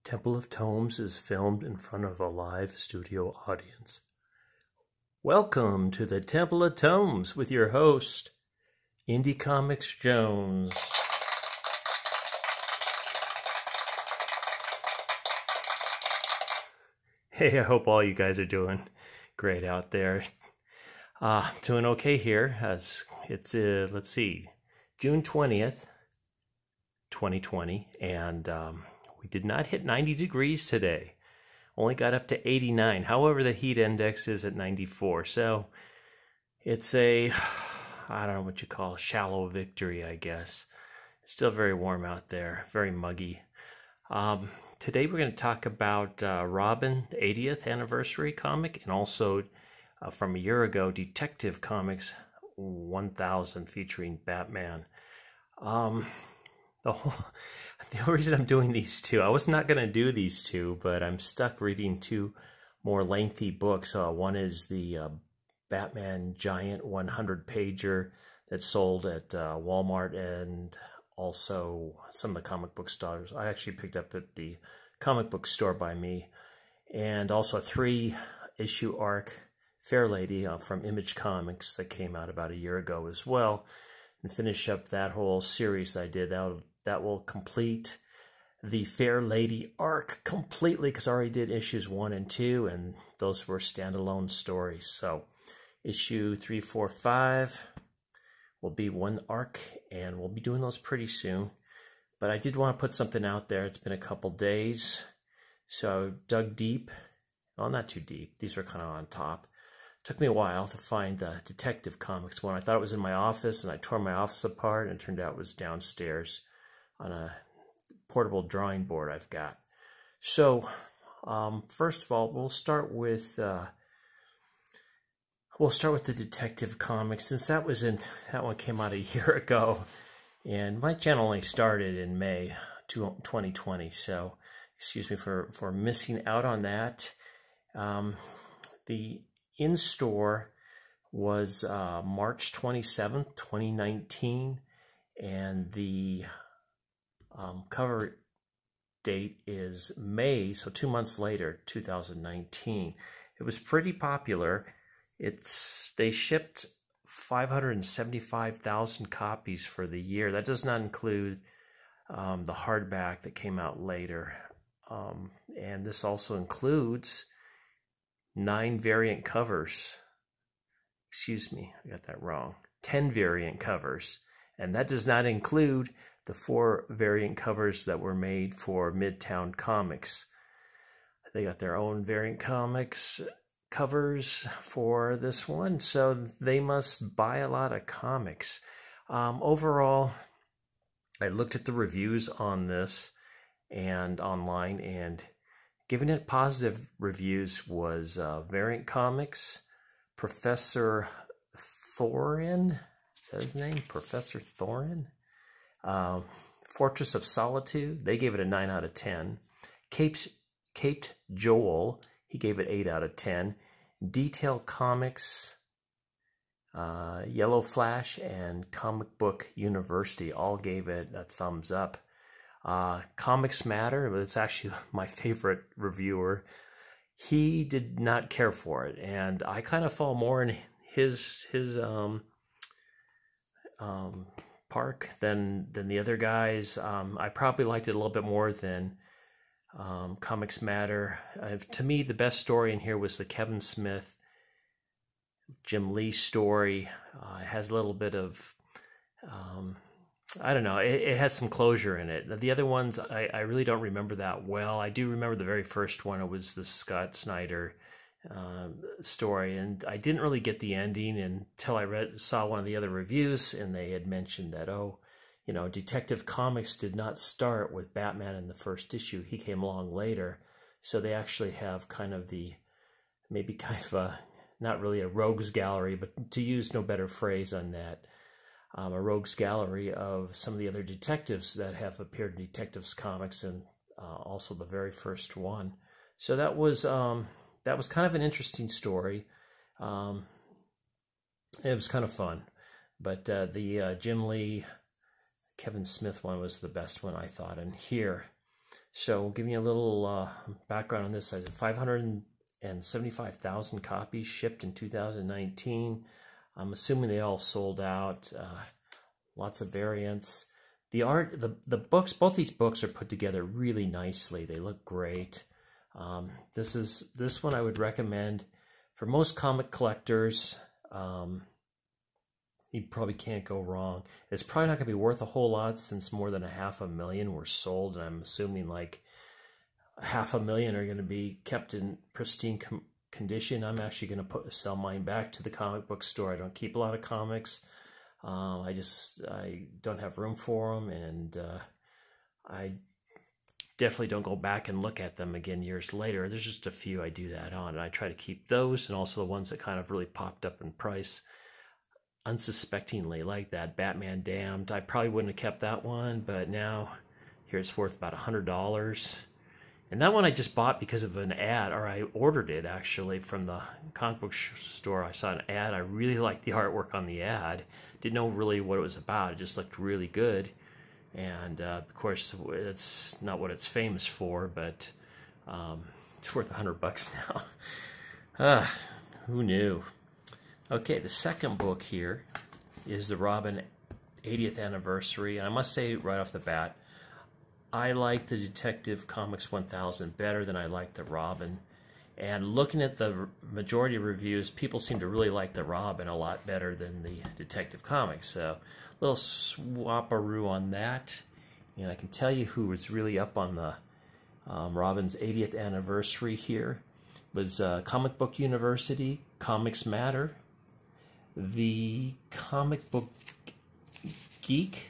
Temple of Tomes is filmed in front of a live studio audience. Welcome to the Temple of Tomes with your host, Indie Comics Jones. Hey, I hope all you guys are doing great out there. Doing okay here as it's, let's see, June 20th, 2020, and we did not hit 90 degrees today. Only got up to 89. However, the heat index is at 94. So it's a, I don't know what you call a shallow victory, I guess. It's still very warm out there, very muggy. Today we're going to talk about Robin, the 80th anniversary comic, and also from a year ago, Detective Comics 1000 featuring Batman. The only reason I'm doing these two, I was not going to do these two, but I'm stuck reading two more lengthy books. One is the Batman Giant 100-pager that sold at Walmart, and also some of the comic book stores I actually picked up at the comic book store by me, and also a 3-issue arc Fair Lady from Image Comics that came out about a year ago as well, and finish up that whole series I did. That will complete the Fair Lady arc completely, because I already did issues 1 and 2, and those were standalone stories. So issue 3, 4, 5 will be one arc, and we'll be doing those pretty soon. But I did want to put something out there. It's been a couple days, so I dug deep. Well, not too deep. These are kind of on top. It took me a while to find the Detective Comics one. I thought it was in my office, and I tore my office apart, and it turned out it was downstairs on a portable drawing board I've got. So, first of all, we'll start with the Detective Comics, since that one came out a year ago, and my channel only started in May 2020. So, excuse me for missing out on that. The in-store was March 27th, 2019, and the cover date is May, so 2 months later, 2019. It was pretty popular. They shipped 575,000 copies for the year. That does not include the hardback that came out later. And this also includes 9 variant covers. Excuse me, I got that wrong. 10 variant covers. And that does not include the 4 variant covers that were made for Midtown Comics. They got their own variant comics covers for this one, so they must buy a lot of comics. Overall, I looked at the reviews on this and online, and giving it positive reviews was Variant Comics, Professor Thorin, is that his name? Professor Thorin? Fortress of Solitude, they gave it a 9 out of 10. Caped Joel, he gave it 8 out of 10. Detail Comics, Yellow Flash, and Comic Book University all gave it a thumbs up. Comics Matter, it's actually my favorite reviewer, he did not care for it, and I kind of fall more in his park than the other guys. I probably liked it a little bit more than Comics Matter. To me, the best story in here was the Kevin Smith, Jim Lee story. It has a little bit of, I don't know, it has some closure in it. The other ones, I really don't remember that well. I do remember the very first one. It was the Scott Snyder story, and I didn't really get the ending until I saw one of the other reviews, and they had mentioned that, Detective Comics did not start with Batman in the first issue. He came along later, so they actually have kind of not really a rogues gallery, but to use no better phrase on that, a rogues gallery of some of the other detectives that have appeared in Detectives Comics, and also the very first one. So that was kind of an interesting story. It was kind of fun, but the Jim Lee, Kevin Smith one was the best one, I thought, in here. So giving you a little background on this, I had 575,000 copies shipped in 2019. I'm assuming they all sold out. Lots of variants. The art, the books, both these books are put together really nicely. They look great. This one I would recommend for most comic collectors. You probably can't go wrong. It's probably not going to be worth a whole lot since more than 500,000 were sold, and I'm assuming like 500,000 are going to be kept in pristine condition. I'm actually going to sell mine back to the comic book store. I don't keep a lot of comics. I don't have room for them, and I definitely don't go back and look at them again years later. There's just a few I do that on, and I try to keep those and also the ones that kind of really popped up in price unsuspectingly, like that Batman Damned. I probably wouldn't have kept that one, but now here it's worth about $100. And that one I just bought because of an ad, or I ordered it actually from the comic book store. I saw an ad. I really liked the artwork on the ad. Didn't know really what it was about. It just looked really good. And of course, it's not what it's famous for, but it's worth $100 now. Who knew? Okay, the second book here is the Robin 80th anniversary, and I must say right off the bat, I like the Detective Comics 1000 better than I like the Robin. And looking at the majority of reviews, people seem to really like the Robin a lot better than the Detective Comics. So a little swap-a-roo on that. And I can tell you who was really up on the Robin's 80th anniversary here. It was Comic Book University, Comics Matter, the Comic Book Geek,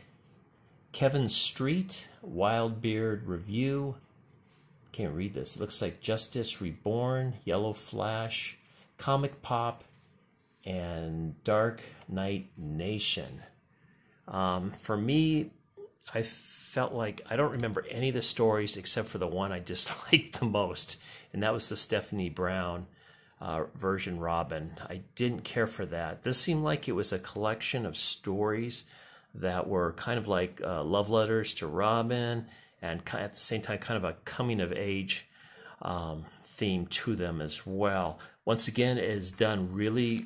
Kevin Street, Wildbeard Review. Can't read this. It looks like Justice Reborn, Yellow Flash, Comic Pop, and Dark Knight Nation. For me, I felt like I don't remember any of the stories except for the one I disliked the most, and that was the Stephanie Brown version Robin. I didn't care for that. This seemed like it was a collection of stories that were kind of like love letters to Robin, and at the same time kind of a coming of age theme to them as well. Once again, it is done really,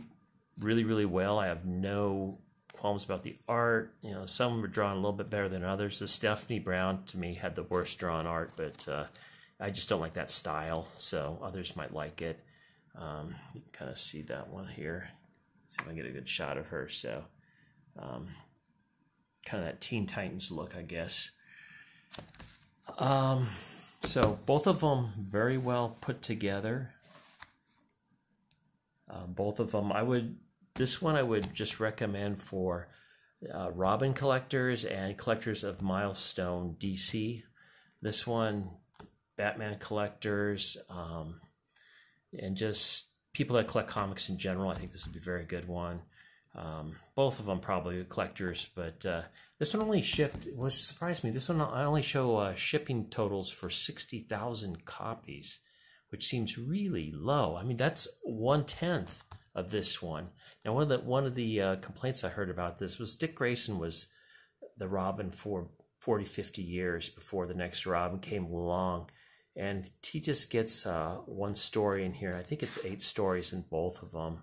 really, really well. I have no qualms about the art. You know, some were drawn a little bit better than others. The Stephanie Brown, to me, had the worst drawn art, but I just don't like that style, so others might like it. You can kind of see that one here. See if I can get a good shot of her. So kind of that Teen Titans look, I guess. So both of them very well put together. Both of them, this one I would just recommend for Robin collectors and collectors of Milestone DC. This one, Batman collectors, and just people that collect comics in general. I think this would be a very good one. Both of them probably collectors, but this one only shipped, which surprised me. This one I only show shipping totals for 60,000 copies, which seems really low. I mean, that's 1/10 of this one. Now, one of the complaints I heard about this was Dick Grayson was the Robin for 40, 50 years before the next Robin came along. And he just gets one story in here. I think it's 8 stories in both of them.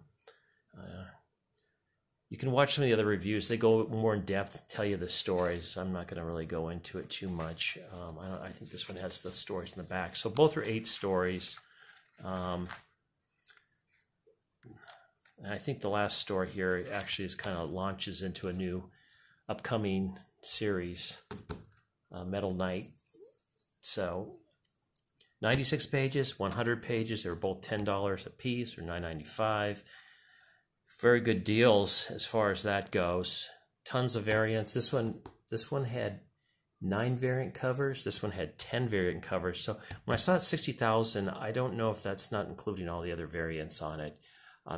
You can watch some of the other reviews. They go more in depth, tell you the stories. I'm not going to really go into it too much. I think this one has the stories in the back. So both are 8 stories. And I think the last story here actually is kind of launches into a new upcoming series, Metal Knight. So 96 pages, 100 pages. They were both $10 a piece, or $9.95. Very good deals as far as that goes. Tons of variants. This one had 9 variant covers. This one had 10 variant covers. So when I saw it 60,000, I don't know if that's not including all the other variants on it.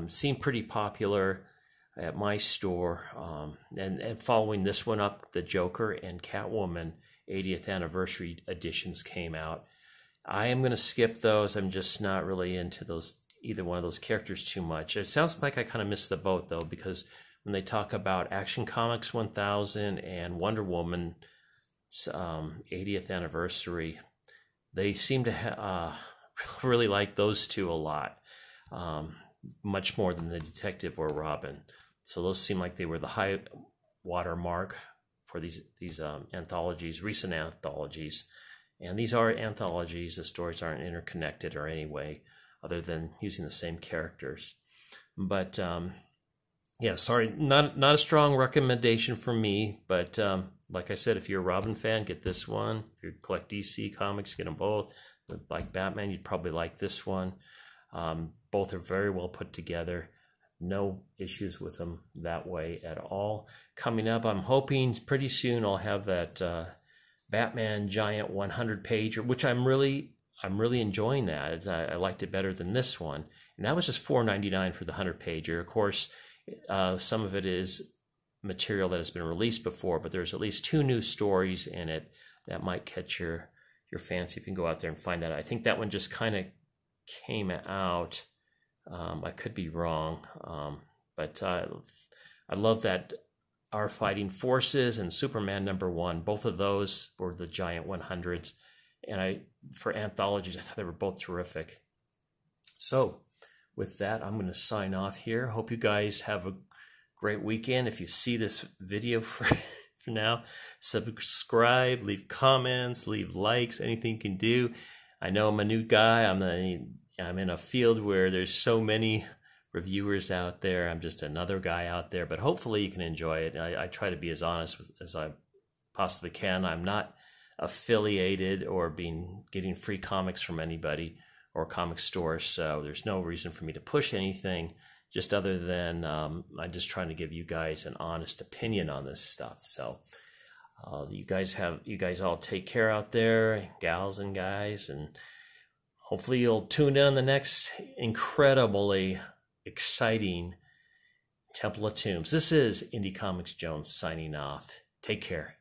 Seemed pretty popular at my store. And following this one up, the Joker and Catwoman 80th anniversary editions came out. I am going to skip those. I'm just not really into either one of those characters too much. It sounds like I kind of missed the boat, though, because when they talk about Action Comics 1000 and Wonder Woman 80th anniversary, they seem to really like those two a lot, much more than the detective or Robin. So those seem like they were the high watermark for these anthologies, recent anthologies. And these are anthologies. The stories aren't interconnected or any way other than using the same characters. But yeah, sorry, not a strong recommendation from me. But like I said, if you're a Robin fan, get this one. If you collect DC comics, get them both. Like Batman, you'd probably like this one. Both are very well put together. No issues with them that way at all. Coming up, I'm hoping pretty soon I'll have that Batman Giant 100-pager, which I'm really enjoying that. I liked it better than this one, and that was just $4.99 for the 100-pager. Of course, some of it is material that has been released before, but there's at least 2 new stories in it that might catch your fancy if you can go out there and find that. I think that one just kind of came out. I could be wrong, but I love that Our Fighting Forces and Superman #1. Both of those were the Giant 100s, and for anthologies, I thought they were both terrific. So with that, I'm going to sign off here. Hope you guys have a great weekend. If you see this video for now, subscribe, leave comments, leave likes, anything you can do. I know I'm a new guy. I'm in a field where there's so many reviewers out there. I'm just another guy out there, but hopefully you can enjoy it. I try to be as honest as I possibly can. I'm not affiliated or getting free comics from anybody or comic stores, so there's no reason for me to push anything, just other than I'm just trying to give you guys an honest opinion on this stuff. So you guys all take care out there, gals and guys, and hopefully you'll tune in on the next incredibly exciting Temple of Tombs. This is Indie Comics Jones signing off. Take care.